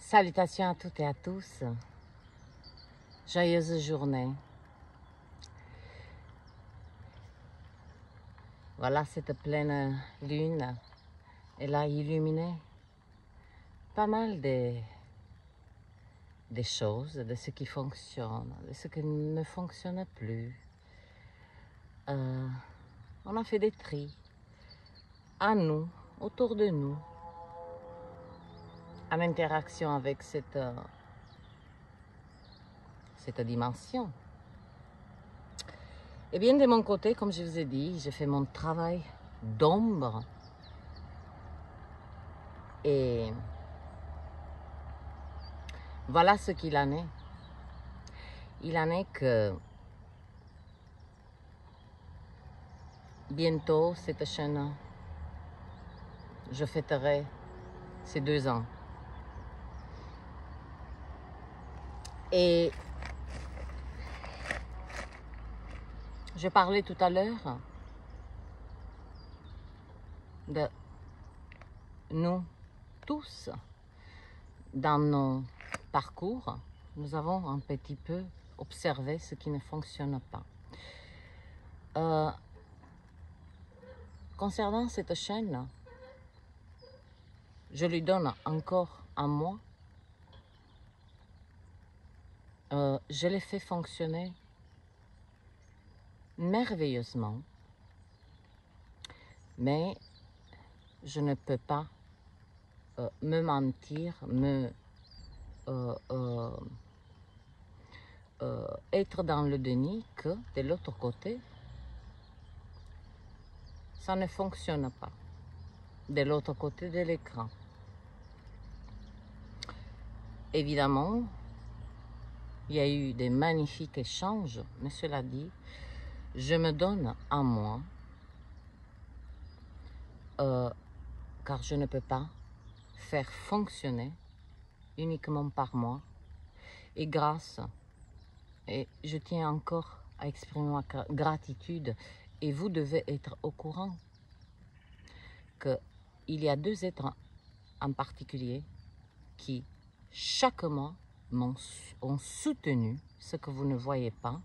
Salutations à toutes et à tous. Joyeuse journée. Voilà, cette pleine lune, elle a illuminé pas mal des choses, de ce qui fonctionne, de ce qui ne fonctionne plus. On a fait des tris à nous, autour de nous, en interaction avec cette dimension. Et bien de mon côté, comme je vous ai dit, j'ai fait mon travail d'ombre. Et voilà ce qu'il en est. Il en est que bientôt, cette chaîne, je fêterai ses 2 ans. Et je parlais tout à l'heure de nous tous, dans nos parcours, nous avons un petit peu observé ce qui ne fonctionne pas. Concernant cette chaîne, je lui donne encore un mois. Je l'ai fait fonctionner merveilleusement, mais je ne peux pas me mentir, être dans le déni que de l'autre côté, ça ne fonctionne pas, de l'autre côté de l'écran. Évidemment, il y a eu des magnifiques échanges, mais cela dit, je me donne à moi, car je ne peux pas faire fonctionner uniquement par moi. Et grâce, et je tiens encore à exprimer ma gratitude, et vous devez être au courant qu'il y a 2 êtres en particulier qui, chaque mois, ont soutenu ce que vous ne voyez pas,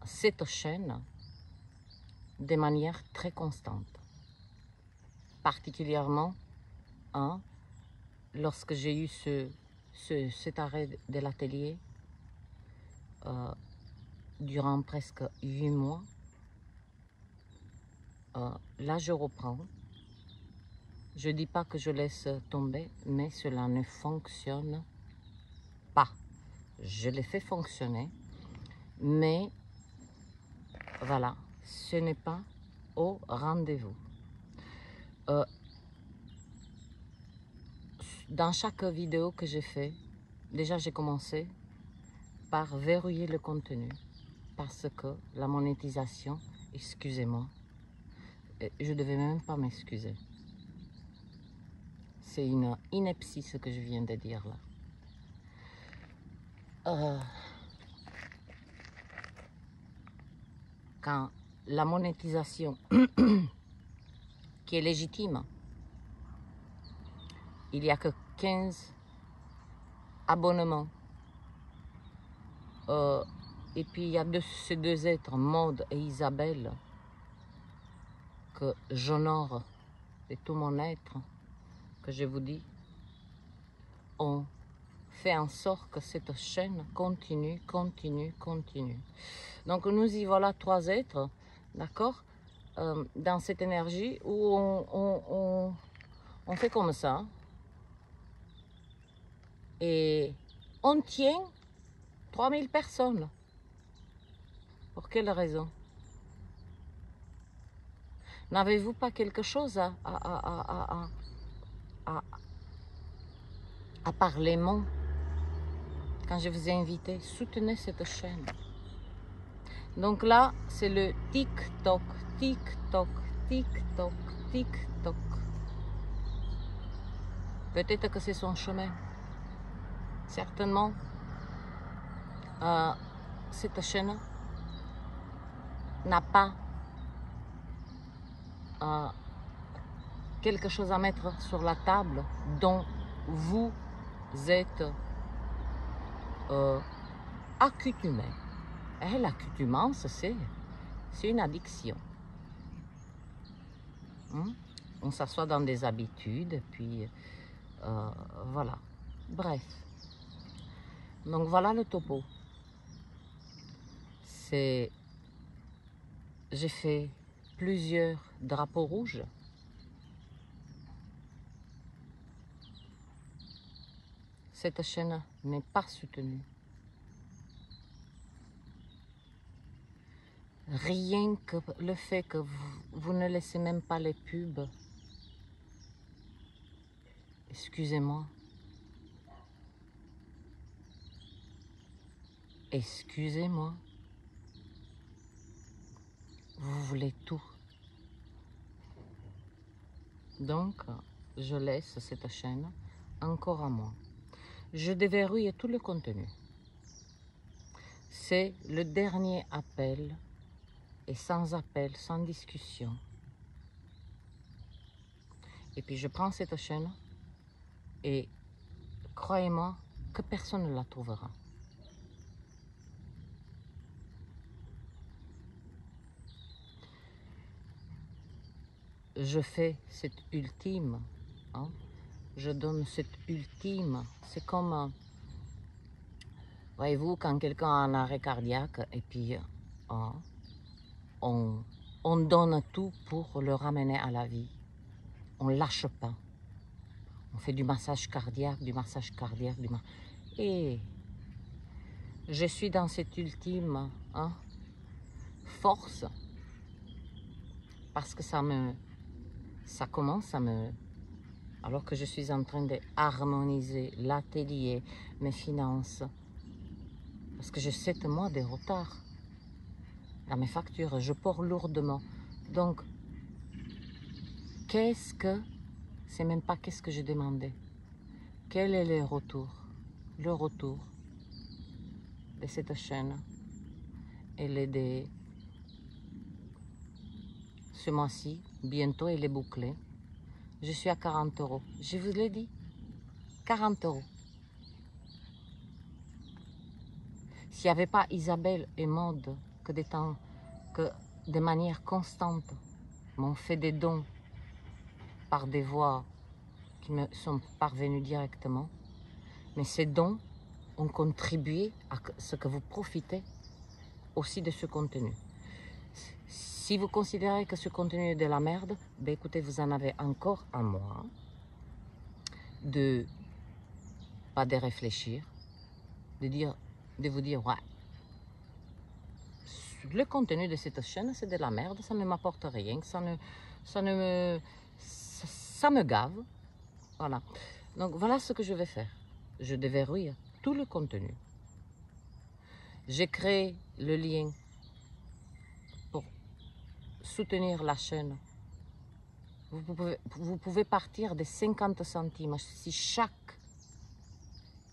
cette chaîne, de manière très constante. Particulièrement, lorsque j'ai eu cet arrêt de l'atelier, durant presque 8 mois, là je reprends. Je ne dis pas que je laisse tomber, mais cela ne fonctionne pas. Je l'ai fait fonctionner, mais voilà, ce n'est pas au rendez-vous. Dans chaque vidéo que j'ai fait, déjà j'ai commencé par verrouiller le contenu, parce que la monétisation, excusez-moi, je ne devais même pas m'excuser. C'est une ineptie ce que je viens de dire là. Quand la monétisation qui est légitime, il n'y a que 15 abonnements. Et puis il y a ces 2 êtres, Maud et Isabelle, que j'honore de tout mon être, que je vous dis, ont fait en sorte que cette chaîne continue. Donc nous y voilà 3 êtres, d'accord, dans cette énergie où on fait comme ça. Et on tient 3000 personnes. Pour quelle raison? N'avez-vous pas quelque chose à parler, mon? Quand je vous ai invité, soutenez cette chaîne. Donc là, c'est le TikTok, TikTok, TikTok, TikTok. Peut-être que c'est son chemin. Certainement, cette chaîne n'a pas quelque chose à mettre sur la table dont vous êtes accoutumé. Et l'accoutumance, c'est une addiction. On s'assoit dans des habitudes, puis voilà. Bref. Donc voilà le topo. J'ai fait plusieurs drapeaux rouges. Cette chaîne n'est pas soutenue. Rien que le fait que vous ne laissez même pas les pubs. Excusez-moi. Excusez-moi. Vous voulez tout. Donc, je laisse cette chaîne encore à moi. Je déverrouille tout le contenu. C'est le dernier appel, et sans appel, sans discussion. Et puis je prends cette chaîne et croyez-moi que personne ne la trouvera. Je fais cette ultime, hein, je donne cette ultime, c'est comme, voyez-vous, quand quelqu'un a un arrêt cardiaque et puis on donne tout pour le ramener à la vie. On ne lâche pas. On fait du massage cardiaque, Et je suis dans cette ultime force parce que ça commence à me... Alors que je suis en train d'harmoniser l'atelier, mes finances, parce que j'ai 7 mois de retard dans mes factures, je porte lourdement. Donc, c'est même pas qu'est-ce que j'ai demandé. Quel est le retour de cette chaîne. Elle est de ce mois-ci, bientôt elle est bouclée. Je suis à 40 €. Je vous l'ai dit, 40 €. S'il n'y avait pas Isabelle et Maud que de manière constante m'ont fait des dons par des voies qui me sont parvenues directement, mais ces dons ont contribué à ce que vous profitez aussi de ce contenu. Si vous considérez que ce contenu est de la merde, ben écoutez, vous en avez encore un mois pas de réfléchir, de vous dire, ouais, le contenu de cette chaîne, c'est de la merde, ça ne m'apporte rien, ça me gave. Voilà. Donc voilà ce que je vais faire. Je déverrouille tout le contenu. J'ai créé le lien pour soutenir la chaîne. Vous pouvez partir de 50 centimes si chaque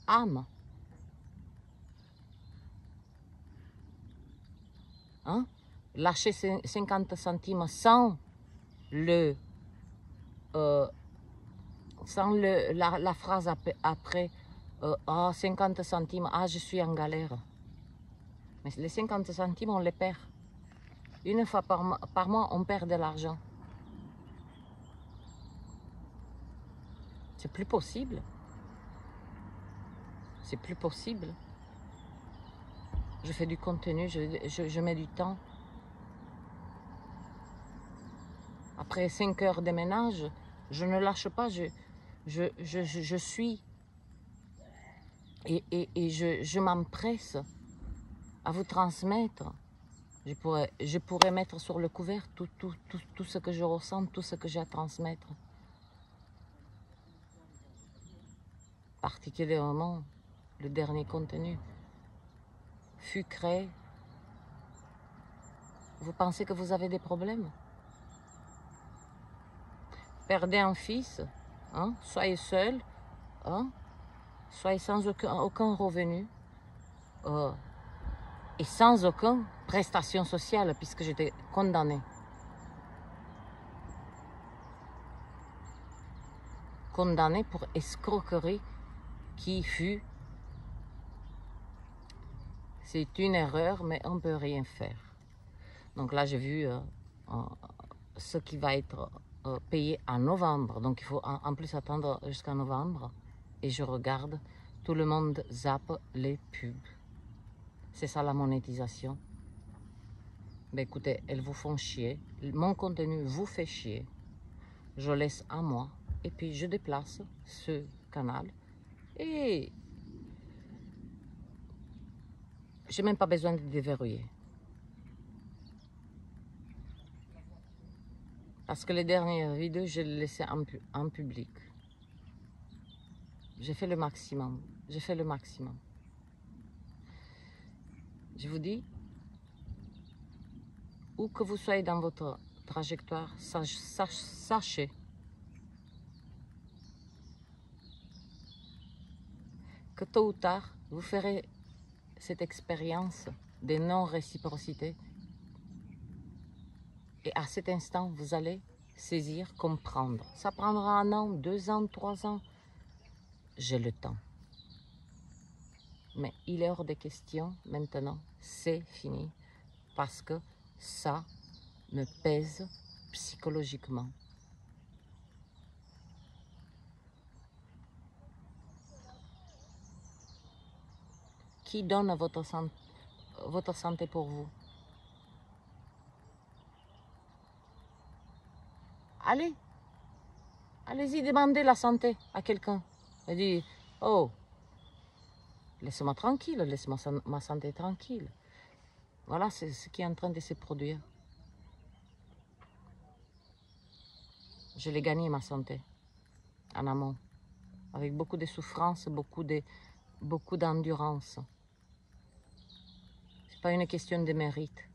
âme lâcher 50 centimes sans la phrase après 50 centimes, je suis en galère. Mais les 50 centimes, on les perd. Une fois par mois, on perd de l'argent. C'est plus possible. C'est plus possible. Je fais du contenu, je mets du temps. Après 5 heures de ménage, je ne lâche pas, je suis. Et je m'empresse à vous transmettre. Je pourrais mettre sur le couvert tout ce que je ressens, tout ce que j'ai à transmettre. Particulièrement, le dernier contenu fut créé. Vous pensez que vous avez des problèmes? Perdez un fils, soyez seul, soyez sans aucun revenu et sans aucune prestation sociale puisque j'étais condamnée. Condamnée pour escroquerie qui fut. C'est une erreur, mais on ne peut rien faire. Donc là, j'ai vu ce qui va être payé en novembre. Donc il faut en plus attendre jusqu'à novembre. Et je regarde, tout le monde zappe les pubs. C'est ça la monétisation. Ben écoutez, elles vous font chier. Mon contenu vous fait chier. Je laisse à moi. Et puis je déplace ce canal. Et j'ai même pas besoin de déverrouiller. Parce que les dernières vidéos, je les laissais en public. J'ai fait le maximum. J'ai fait le maximum. Je vous dis, où que vous soyez dans votre trajectoire, sachez que tôt ou tard, vous ferez cette expérience de non-réciprocité. Et à cet instant, vous allez saisir, comprendre. Ça prendra 1 an, 2 ans, 3 ans. J'ai le temps. Mais il est hors de question, maintenant, c'est fini. Parce que ça me pèse psychologiquement. Qui donne votre santé pour vous? Allez-y, demandez la santé à quelqu'un. Et dites, oh, laissez-moi tranquille, laissez-moi ma santé tranquille. Voilà, c'est ce qui est en train de se produire. Je l'ai gagné, ma santé, en amont, avec beaucoup de souffrance, beaucoup d'endurance. Ce n'est pas une question de mérite,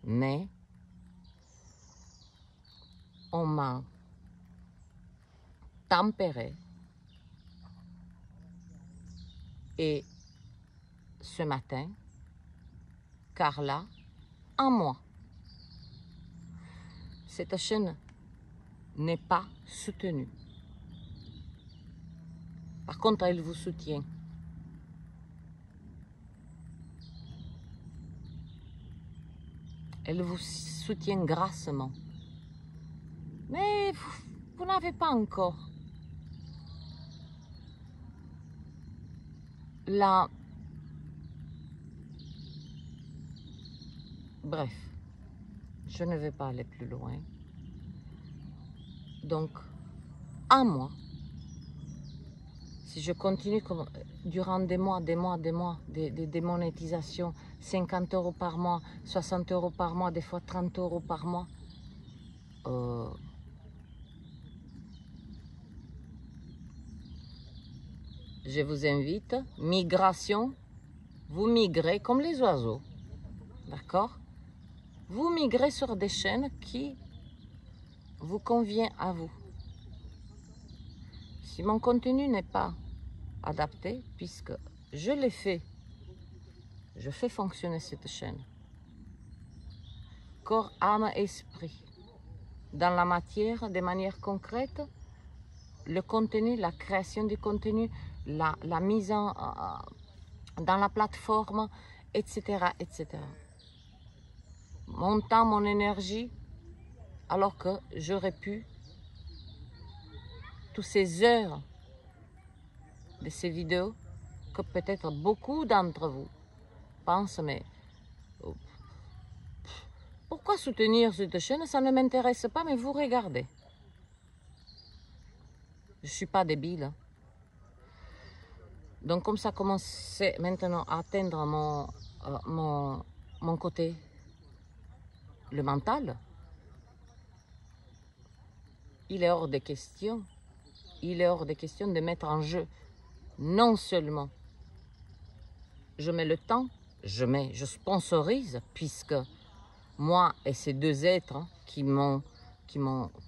mais on m'a tempéré. Et ce matin, Carla, en moi, cette chaîne n'est pas soutenue. Par contre, elle vous soutient. Elle vous soutient grassement. Mais vous n'avez pas encore la... Bref, je ne vais pas aller plus loin. Donc, à moi, si je continue comme, durant des mois, des monétisations, 50 € par mois, 60 € par mois, des fois 30 € par mois, je vous invite, migration, vous migrez comme les oiseaux, d'accord? Vous migrez sur des chaînes qui vous conviennent à vous. Si mon contenu n'est pas adapté, puisque je l'ai fait, je fais fonctionner cette chaîne, corps, âme, esprit, dans la matière, de manière concrète, le contenu, la création du contenu, la mise dans la plateforme, etc., etc. Mon temps, mon énergie, alors que j'aurais pu, toutes ces heures de ces vidéos, que peut-être beaucoup d'entre vous pensent, mais pourquoi soutenir cette chaîne? Ça ne m'intéresse pas, mais vous regardez. Je ne suis pas débile. Donc comme ça commence maintenant à atteindre mon côté, le mental, il est hors de question. Il est hors de question de mettre en jeu. Non seulement je mets le temps, je sponsorise, puisque moi et ces deux êtres qui m'ont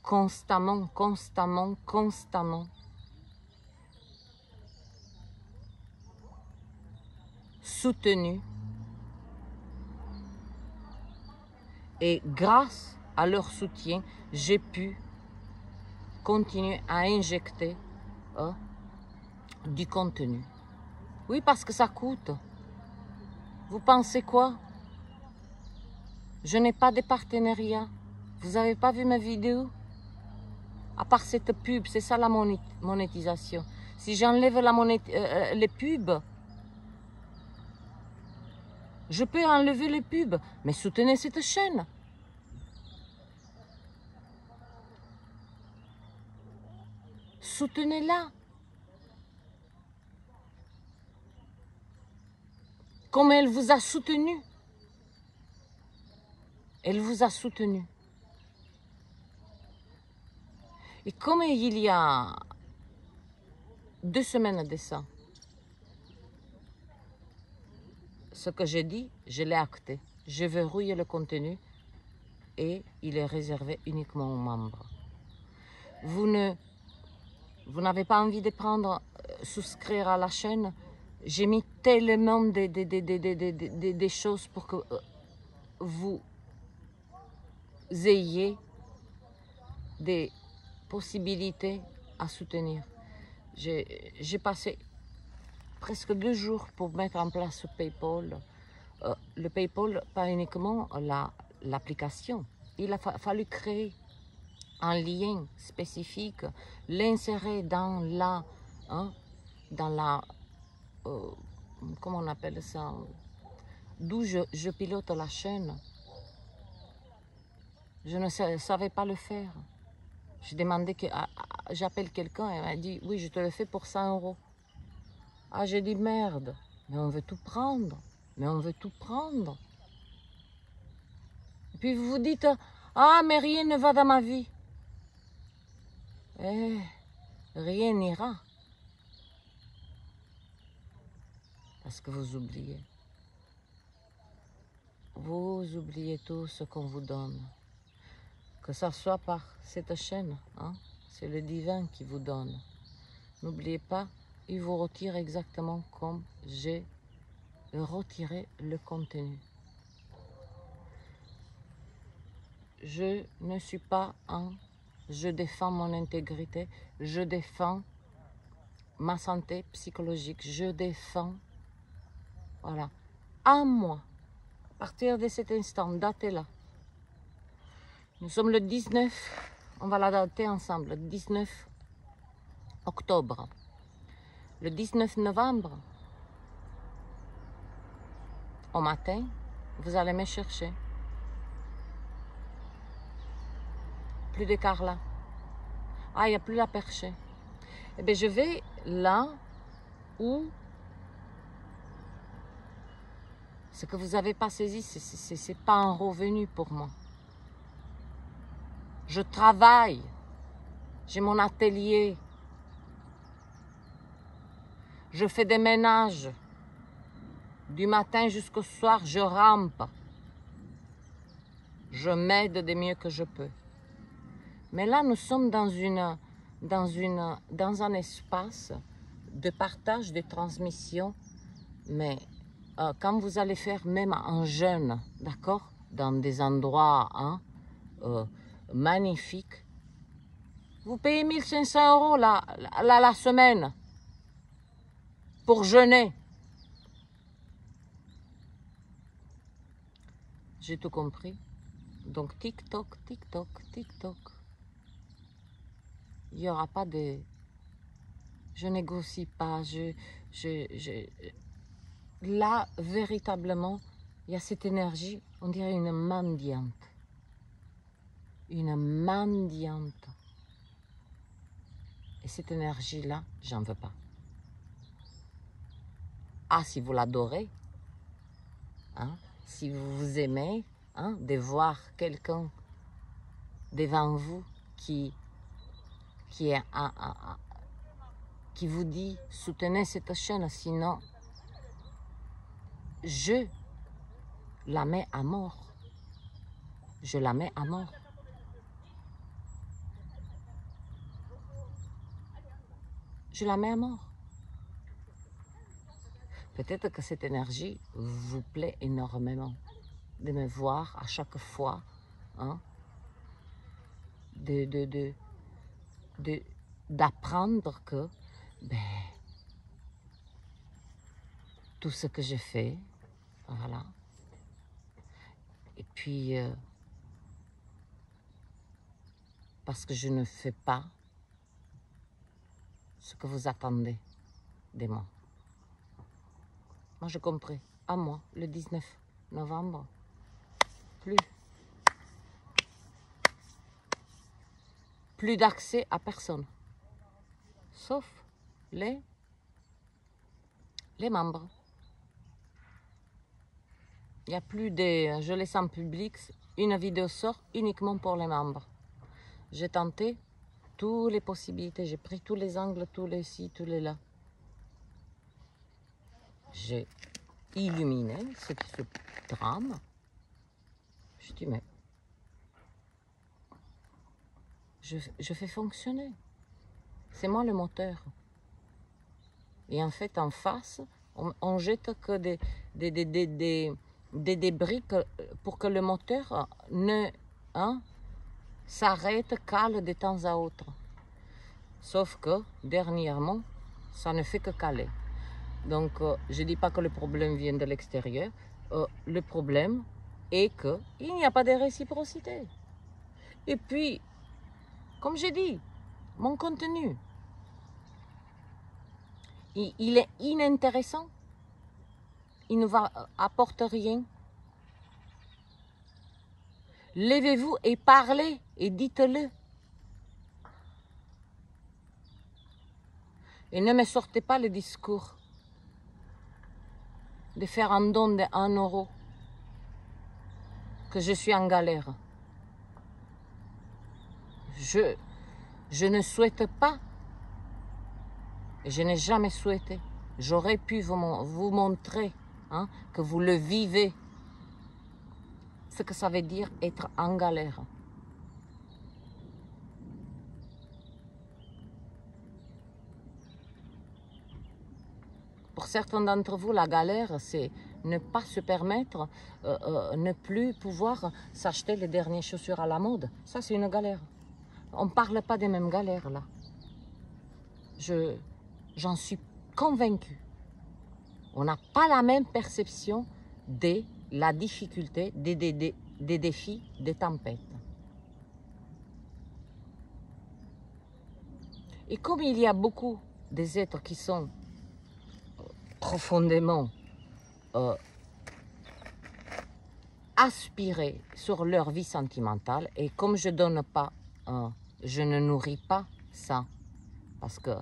constamment soutenu. Et grâce à leur soutien, j'ai pu continuer à injecter du contenu. Oui, parce que ça coûte. Vous pensez quoi? Je n'ai pas de partenariat. Vous n'avez pas vu mes vidéos? À part cette pub, c'est ça la monétisation. Si j'enlève les pubs, je peux enlever les pubs, mais soutenez cette chaîne. Soutenez-la. Comme elle vous a soutenu. Elle vous a soutenu. Et comme il y a 2 semaines de ça, ce que j'ai dit, je l'ai acté. Je verrouille le contenu et il est réservé uniquement aux membres. Vous n'avez pas envie de prendre, souscrire à la chaîne. J'ai mis tellement des choses pour que vous ayez des possibilités à soutenir. J'ai passé presque 2 jours pour mettre en place PayPal. Le PayPal, pas uniquement l'application. Il a fallu créer un lien spécifique, l'insérer dans la, comment on appelle ça, d'où je pilote la chaîne. Je ne savais pas le faire. J'ai demandé que j'appelle quelqu'un et elle m'a dit oui, je te le fais pour 100 €. Ah, j'ai dit merde, mais on veut tout prendre, mais on veut tout prendre. Et puis vous vous dites ah, mais rien ne va dans ma vie. Eh, rien n'ira. Parce que vous oubliez. Vous oubliez tout ce qu'on vous donne. Que ça soit par cette chaîne, hein? C'est le divin qui vous donne. N'oubliez pas, il vous retire exactement comme j'ai retiré le contenu. Je ne suis pas un... Je défends mon intégrité, je défends ma santé psychologique, je défends... Voilà. À moi, à partir de cet instant, datez-la. Nous sommes le 19, on va la dater ensemble, le 19 octobre. Le 19 novembre, au matin, vous allez me chercher. Plus de Carla. Ah, il n'y a plus la perchée. Eh bien, je vais là où ce que vous n'avez pas saisi, ce n'est pas un revenu pour moi. Je travaille. J'ai mon atelier. Je fais des ménages. Du matin jusqu'au soir, je rampe. Je m'aide du mieux que je peux. Mais là, nous sommes dans un espace de partage, de transmission. Mais quand vous allez faire même en jeûne, d'accord, dans des endroits magnifiques, vous payez 1500 € la semaine pour jeûner. J'ai tout compris. Donc TikTok, TikTok, TikTok. Il n'y aura pas de... Je négocie pas. Là, véritablement, il y a cette énergie, on dirait une mendiante. Une mendiante. Et cette énergie-là, j'en veux pas. Ah, si vous l'adorez, hein, si vous aimez, hein, de voir quelqu'un devant vous qui vous dit soutenez cette chaîne, sinon je la mets à mort. Je la mets à mort. Je la mets à mort. Peut-être que cette énergie vous plaît énormément de me voir à chaque fois, hein, d'apprendre que ben, tout ce que j'ai fait. Voilà. Et puis, parce que je ne fais pas ce que vous attendez de moi. Moi, j'ai compris. À moi, le 19 novembre, plus d'accès à personne, sauf les membres. Il n'y a plus de... Je laisse en public, une vidéo sort uniquement pour les membres. J'ai tenté toutes les possibilités, j'ai pris tous les angles, tous les ci, tous les là. J'ai illuminé ce qui se trame. Je dis, mais je fais fonctionner. C'est moi le moteur. Et en fait, en face, on jette que des débris pour que le moteur ne s'arrête, cale de temps à autre. Sauf que, dernièrement, ça ne fait que caler. Donc, je ne dis pas que le problème vient de l'extérieur. Le problème est qu'il n'y a pas de réciprocité. Et puis, comme j'ai dit, mon contenu, il est inintéressant. Il ne va apporter rien. Levez-vous et parlez et dites-le. Et ne me sortez pas le discours de faire un don de 1 euro, que je suis en galère. Je ne souhaite pas, et je n'ai jamais souhaité. J'aurais pu vous montrer que vous le vivez, ce que ça veut dire être en galère. Pour certains d'entre vous, la galère, c'est ne pas se permettre, ne plus pouvoir s'acheter les dernières chaussures à la mode. Ça, c'est une galère. On ne parle pas des mêmes galères, là. J'en suis convaincue. On n'a pas la même perception de la difficulté, des défis, des tempêtes. Et comme il y a beaucoup des êtres qui sont profondément aspirés sur leur vie sentimentale, et comme je donne pas, je ne nourris pas ça, parce que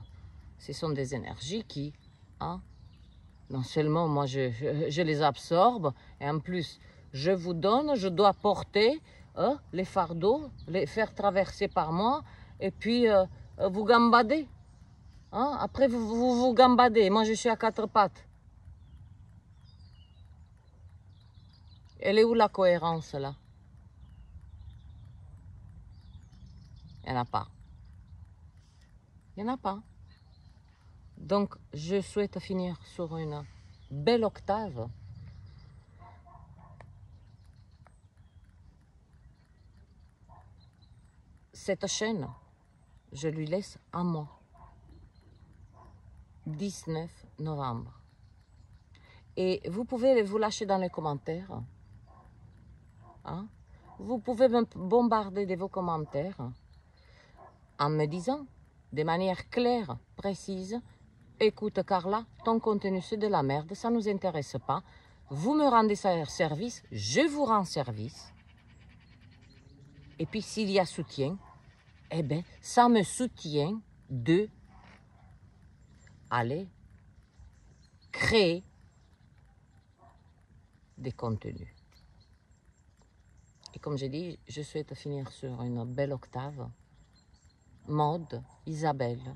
ce sont des énergies qui, non seulement moi je les absorbe, et en plus je vous donne, je dois porter les fardeaux, les faire traverser par moi, et puis vous gambadez. Après vous gambadez, moi je suis à 4 pattes. Elle est où la cohérence là? Il n'y en a pas. Il n'y en a pas. Donc, je souhaite finir sur une belle octave. Cette chaîne, je lui laisse à moi. 19 novembre. Et vous pouvez vous lâcher dans les commentaires. Vous pouvez me bombarder de vos commentaires en me disant de manière claire, précise, écoute Carla, ton contenu c'est de la merde, ça ne nous intéresse pas. Vous me rendez service, je vous rends service. Et puis s'il y a soutien, eh bien, ça me soutient de aller créer des contenus. Et comme j'ai dit, je souhaite finir sur une belle octave. Maude, Isabelle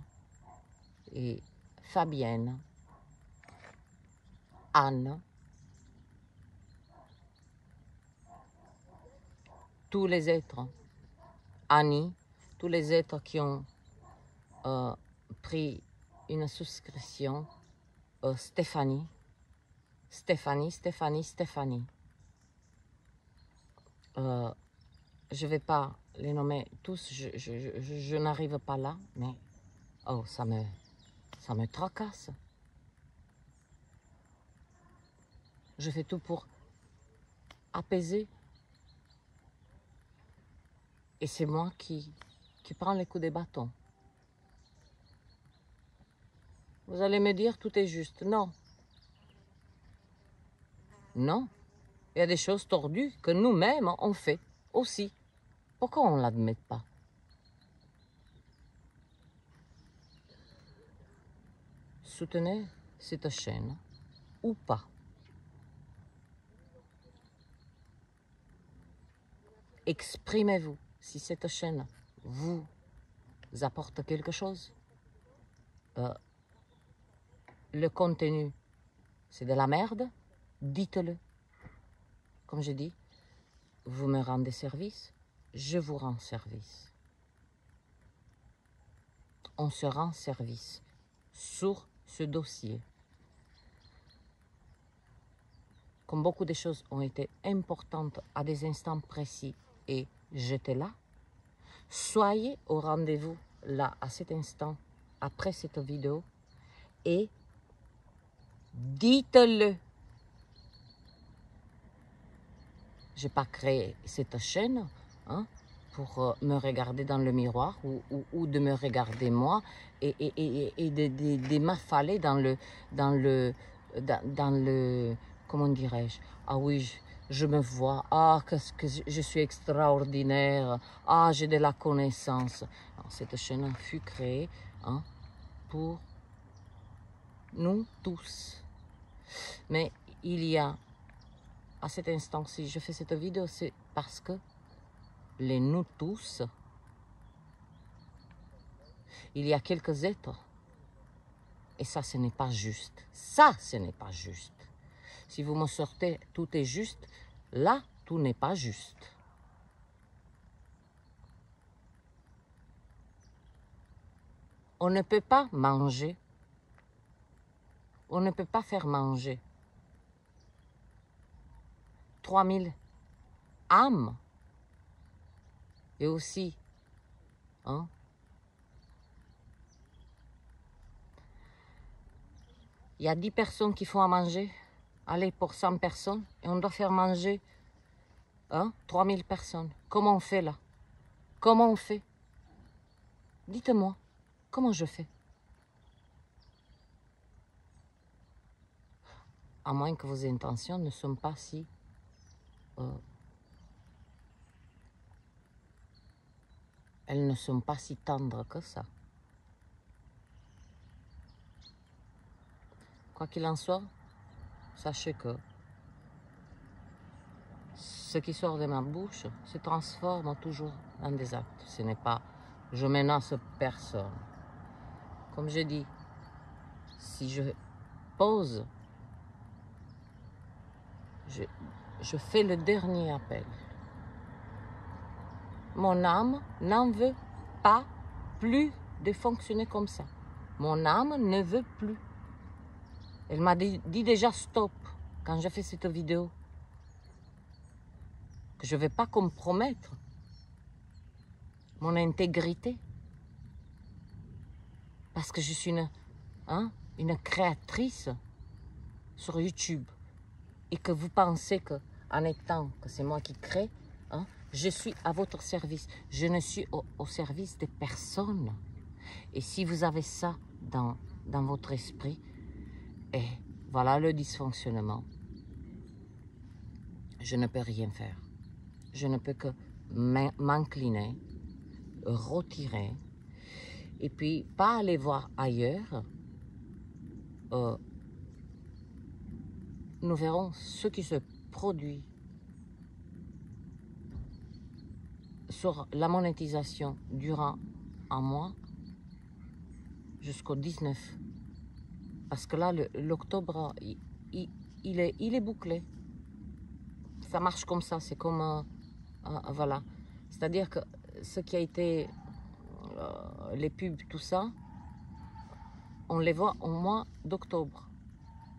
et Fabienne, Anne, tous les êtres, Annie, tous les êtres qui ont pris une souscription, Stéphanie. Je ne vais pas les nommer tous, je n'arrive pas là, mais ça me tracasse. Je fais tout pour apaiser. Et c'est moi qui prends les coups des bâtons. Vous allez me dire, tout est juste. Non. Non. Il y a des choses tordues que nous-mêmes, on fait aussi. Pourquoi on ne l'admet pas? Soutenez cette chaîne ou pas. Exprimez-vous si cette chaîne vous apporte quelque chose. Le contenu, c'est de la merde, dites-le. Comme je dis, vous me rendez service, je vous rends service. On se rend service sur ce dossier. Comme beaucoup de choses ont été importantes à des instants précis et j'étais là, soyez au rendez-vous là, à cet instant, après cette vidéo, et dites-le. Je n'ai pas créé cette chaîne pour me regarder dans le miroir ou de me regarder moi et de m'affaler dans le, comment dirais-je, ah oui, je me vois, ah, que je suis extraordinaire, ah, j'ai de la connaissance. Alors, cette chaîne fut créée pour nous tous. Mais il y a, à cet instant, si je fais cette vidéo, c'est parce que les nous tous, il y a quelques êtres, et ça, ce n'est pas juste. Ça, ce n'est pas juste. Si vous me sortez, tout est juste, là, tout n'est pas juste. On ne peut pas manger, on ne peut pas faire manger 3000 âmes, et aussi, il y a 10 personnes qui font à manger, allez, pour 100 personnes, et on doit faire manger 3000 personnes. Comment on fait là? Comment on fait? Dites-moi, comment je fais? À moins que vos intentions ne sont pas si... elles ne sont pas si tendres que ça. Quoi qu'il en soit, sachez que ce qui sort de ma bouche se transforme toujours en des actes. Ce n'est pas, je menace personne. Comme je dis, si je pose, je fais le dernier appel. Mon âme n'en veut pas plus de fonctionner comme ça. Mon âme ne veut plus. Elle m'a dit déjà stop quand j'ai fait cette vidéo. Que je ne vais pas compromettre mon intégrité. Parce que je suis une créatrice sur YouTube. Et que vous pensez qu'en étant que c'est moi qui crée, je suis à votre service. Je ne suis au service des personnes. Et si vous avez ça dans votre esprit, et voilà le dysfonctionnement. Je ne peux rien faire. Je ne peux que m'incliner, retirer, et puis pas aller voir ailleurs. Nous verrons ce qui se produit sur la monétisation durant un mois jusqu'au 19. Parce que là, l'octobre, il est bouclé. Ça marche comme ça, c'est comme... voilà. C'est-à-dire que ce qui a été... les pubs, tout ça, on les voit au mois d'octobre.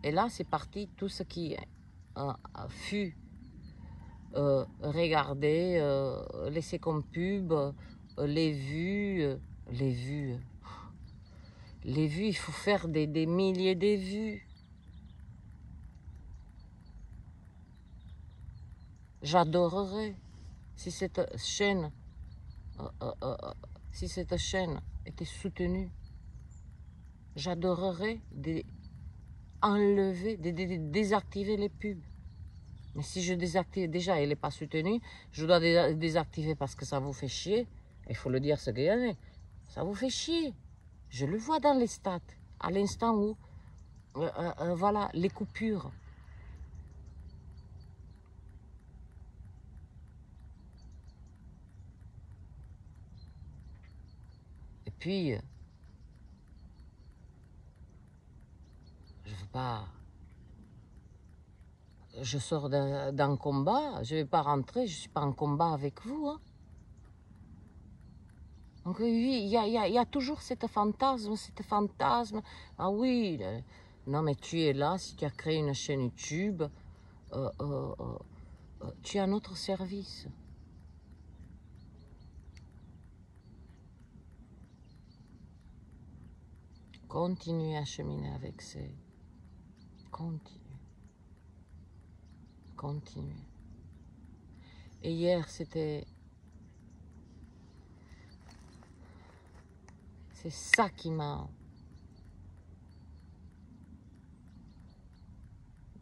Et là, c'est parti, tout ce qui fut regardé, laissé comme pub, les vues, il faut faire des milliers de vues. J'adorerais si cette chaîne, était soutenue. J'adorerais enlever, désactiver les pubs. Mais si je désactive, déjà elle n'est pas soutenue, je dois désactiver parce que ça vous fait chier. Il faut le dire ce qu'il y a. Ça vous fait chier. Je le vois dans les stats, à l'instant où, voilà, les coupures. Et puis, je ne veux pas... Je sors d'un combat, je ne vais pas rentrer, je ne suis pas en combat avec vous. Hein. Donc oui, il y a toujours cette fantasme. Ah oui, non mais tu es là, si tu as créé une chaîne YouTube, tu as un autre service. Continuez à cheminer avec ces... Continuez. Et hier, c'était... C'est ça qui m'a...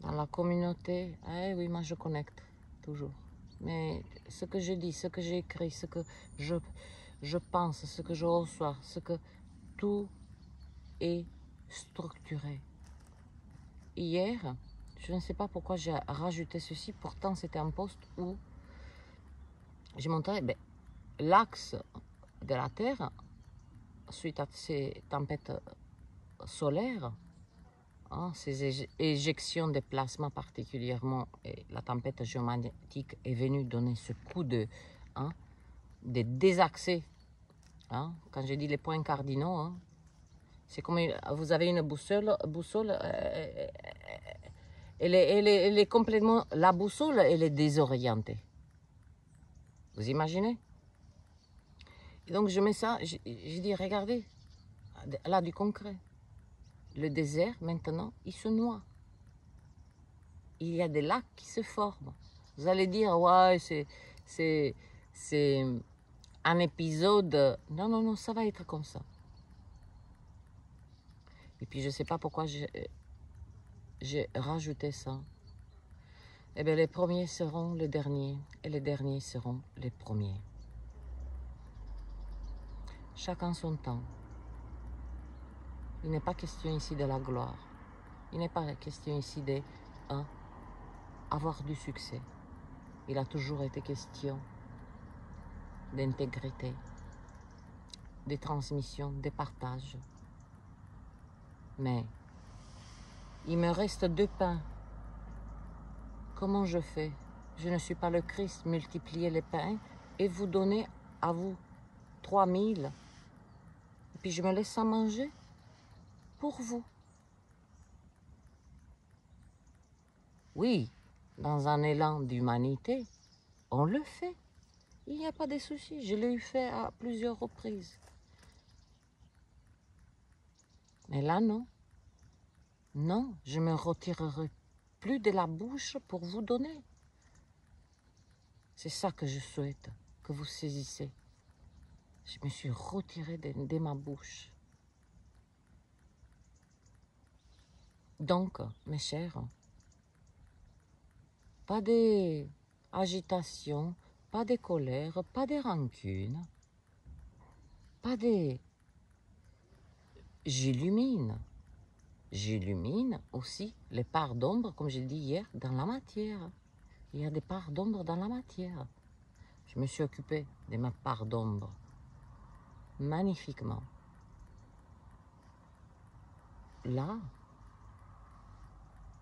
Dans la communauté, eh oui, moi je connecte, toujours. Mais ce que je dis, ce que j'ai écrit, ce que je pense, ce que je reçois, ce que... Tout est structuré. Hier, je ne sais pas pourquoi j'ai rajouté ceci, pourtant c'était un post où j'ai montré l'axe de la Terre suite à ces tempêtes solaires, hein, ces éjections de plasma particulièrement, et la tempête géomagnétique est venue donner ce coup de désaxé. Hein, quand je dis les points cardinaux, hein, c'est comme vous avez une boussole elle est complètement, la boussole, elle est désorientée. Vous imaginez? Et donc je mets ça, je dis, regardez, là du concret. Le désert, maintenant, il se noie. Il y a des lacs qui se forment. Vous allez dire, ouais, c'est un épisode. Non, non, non, ça va être comme ça. Et puis je ne sais pas pourquoi j'ai rajouté ça. Eh bien, les premiers seront les derniers, et les derniers seront les premiers. Chacun son temps. Il n'est pas question ici de la gloire. Il n'est pas question ici d'avoir du succès. Il a toujours été question d'intégrité, des transmissions, des partages. Mais il me reste 2 pains. Comment je fais? Je ne suis pas le Christ. Multipliez les pains et vous donnez à vous 3000. Et puis je me laisse à manger pour vous. Oui, dans un élan d'humanité, on le fait. Il n'y a pas de souci. Je l'ai fait à plusieurs reprises. Mais là, non. Non, je me retirerai plus de la bouche pour vous donner. C'est ça que je souhaite, que vous saisissez. Je me suis retirée de ma bouche. Donc, mes chers, pas d'agitation, pas de colère, pas de rancune, pas de... J'illumine. J'illumine aussi les parts d'ombre, comme j'ai dit hier, dans la matière. Il y a des parts d'ombre dans la matière. Je me suis occupée de ma part d'ombre magnifiquement. Là,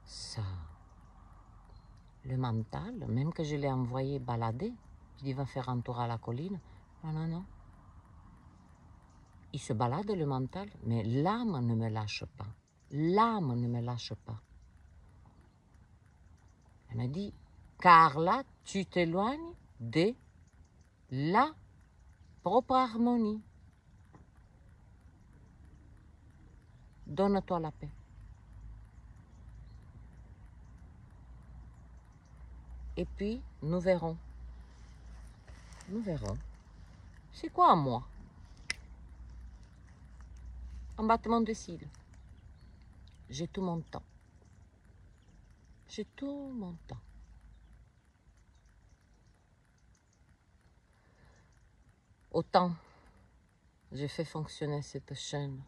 ça, le mental, même que je l'ai envoyé balader, je dis va faire un tour à la colline. Non, non, non. Il se balade le mental, mais l'âme ne me lâche pas. L'âme ne me lâche pas. Elle me dit, car là, tu t'éloignes de la propre harmonie. Donne-toi la paix. Et puis, nous verrons. Nous verrons. C'est quoi moi? Un battement de cils. J'ai tout mon temps. J'ai tout mon temps. Autant j'ai fait fonctionner cette chaîne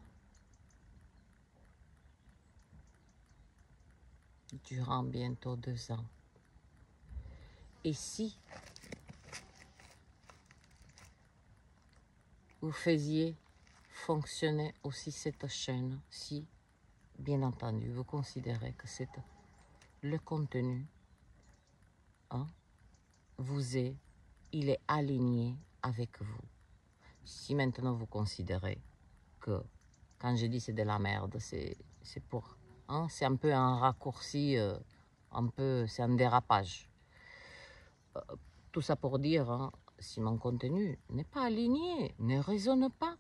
durant bientôt 2 ans. Et si vous faisiez fonctionner aussi cette chaîne, si, bien entendu, vous considérez que c'est le contenu, hein, il est aligné avec vous. Si maintenant vous considérez que quand je dis c'est de la merde, c'est pour, hein, c'est un peu un raccourci, c'est un dérapage. Tout ça pour dire, hein, si mon contenu n'est pas aligné, ne résonne pas,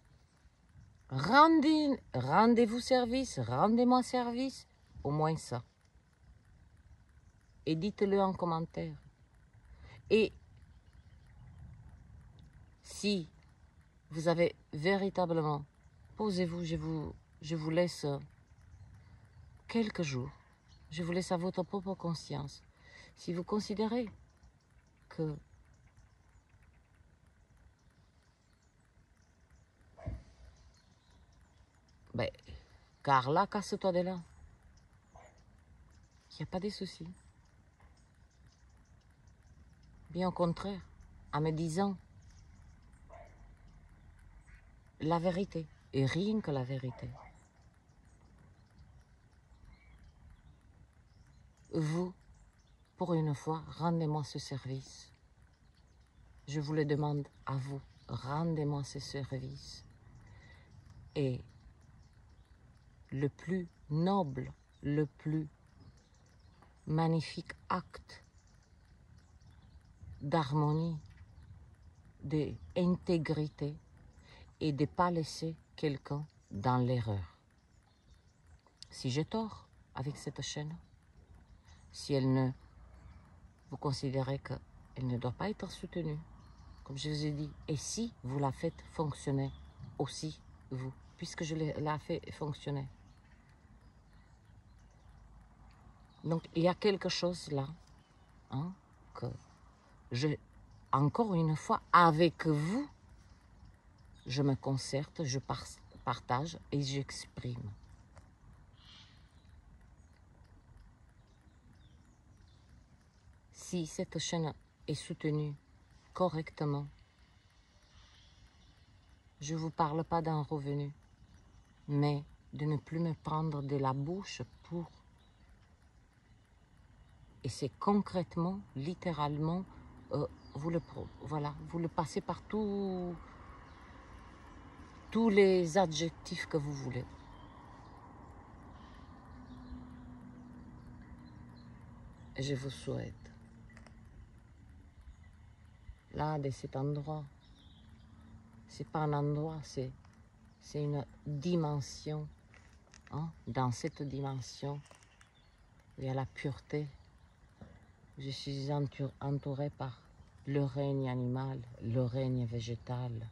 rendez-vous service, rendez-moi service, au moins ça. Et dites-le en commentaire. Et si vous avez véritablement, posez-vous, je vous laisse quelques jours, je vous laisse à votre propre conscience. Si vous considérez que ben, Carla, casse-toi de là. Il n'y a pas de souci. Bien au contraire, en me disant la vérité, et rien que la vérité. Vous, pour une fois, rendez-moi ce service. Je vous le demande à vous, rendez-moi ce service. Et le plus noble, le plus magnifique acte d'harmonie, d'intégrité et de ne pas laisser quelqu'un dans l'erreur. Si j'ai tort avec cette chaîne, si vous considérez qu'elle ne doit pas être soutenue, comme je vous ai dit, et si vous la faites fonctionner aussi, vous, puisque je l'ai fait fonctionner. Donc, il y a quelque chose là, hein, que encore une fois, avec vous, je me concerte, je partage et j'exprime. Si cette chaîne est soutenue correctement, je ne vous parle pas d'un revenu, mais de ne plus me prendre de la bouche pour... Et c'est concrètement, littéralement, vous le passez par tous les adjectifs que vous voulez. Et je vous souhaite, là, de cet endroit, c'est pas un endroit, c'est une dimension. Hein? Dans cette dimension, il y a la pureté. Je suis entourée par le règne animal, le règne végétal.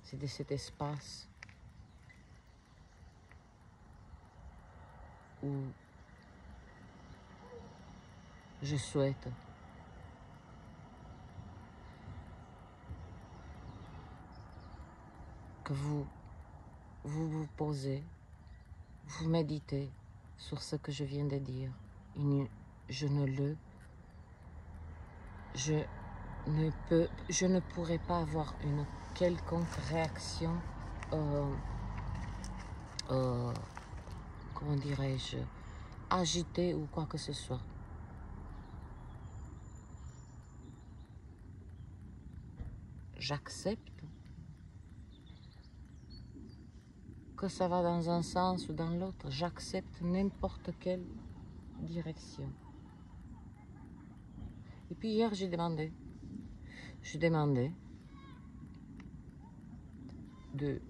C'est de cet espace où je souhaite que vous posez, vous méditez sur ce que je viens de dire. Je ne pourrais pas avoir une quelconque réaction, comment dirais-je, agitée ou quoi que ce soit. J'accepte que ça va dans un sens ou dans l'autre. J'accepte n'importe quelle direction. Et puis hier, j'ai demandé de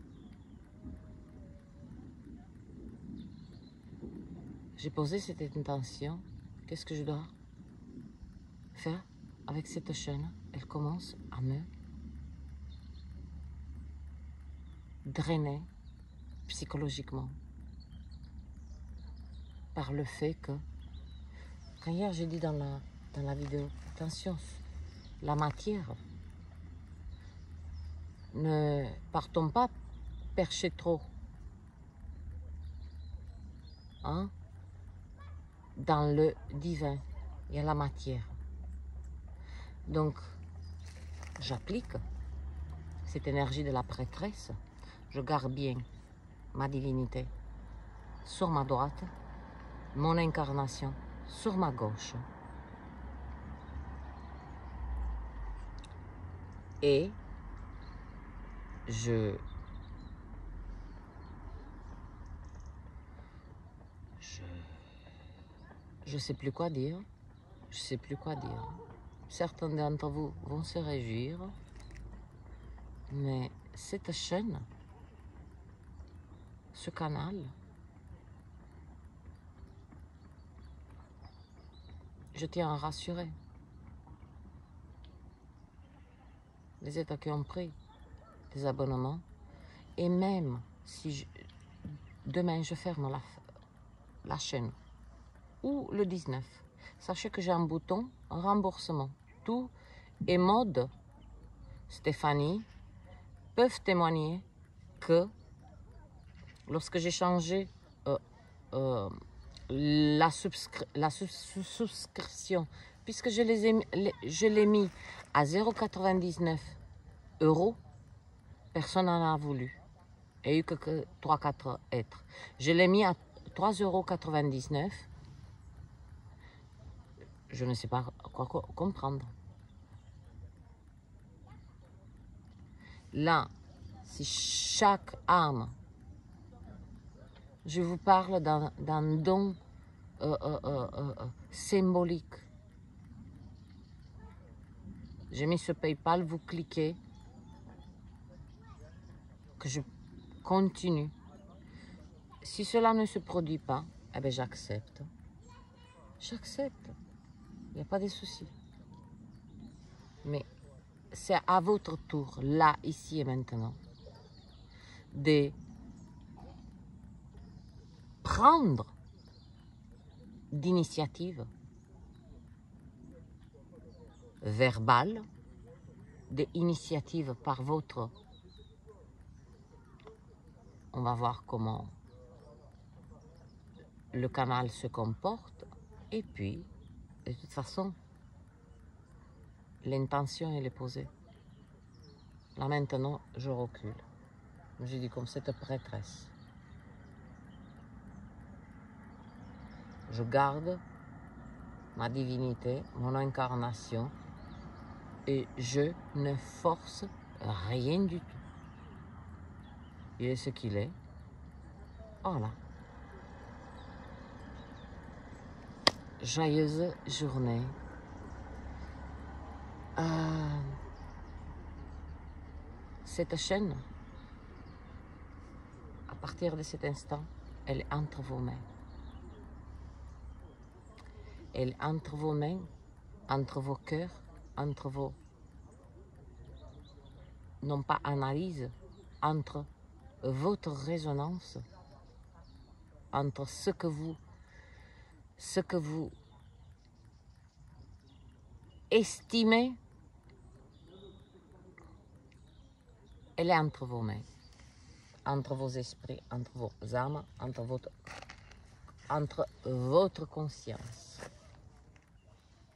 j'ai posé cette intention. Qu'est-ce que je dois faire avec cette chaîne? Elle commence à me drainer psychologiquement par le fait que, quand hier j'ai dit dans la vidéo, attention, la matière, ne partons pas percher trop, hein? Dans le divin, il y a la matière. Donc, j'applique cette énergie de la prêtresse, je garde bien ma divinité sur ma droite, mon incarnation sur ma gauche. Et je sais plus quoi dire. Je sais plus quoi dire. Certains d'entre vous vont se réjouir, mais cette chaîne, ce canal, je tiens à rassurer les États qui ont pris des abonnements, et même si demain je ferme la chaîne, ou le 19, sachez que j'ai un bouton remboursement. Tout et Maud, Stéphanie peuvent témoigner que lorsque j'ai changé la souscription, puisque je l'ai mis à 0,99 €, personne n'en a voulu. Il n'y a eu que 3-4 êtres. Je l'ai mis à 3,99 €. Je ne sais pas quoi comprendre. Là, si chaque âme, je vous parle d'un don symbolique. J'ai mis ce PayPal, vous cliquez, que je continue. Si cela ne se produit pas, eh bien j'accepte. J'accepte. Il n'y a pas de souci. Mais c'est à votre tour, là, ici et maintenant, de prendre d'initiative verbale, d'initiative par votre... On va voir comment le canal se comporte. Et puis, de toute façon, l'intention, elle est posée. Là, maintenant, je recule. Je dis comme cette prêtresse. Je garde ma divinité, mon incarnation, et je ne force rien du tout. Il est ce qu'il est. Voilà. Joyeuse journée. Cette chaîne, à partir de cet instant, elle est entre vos mains. Elle est entre vos mains, entre vos cœurs, entre vos... non pas analyse, entre votre résonance, entre ce que vous estimez, elle est entre vos mains, entre vos esprits, entre vos âmes, entre votre conscience.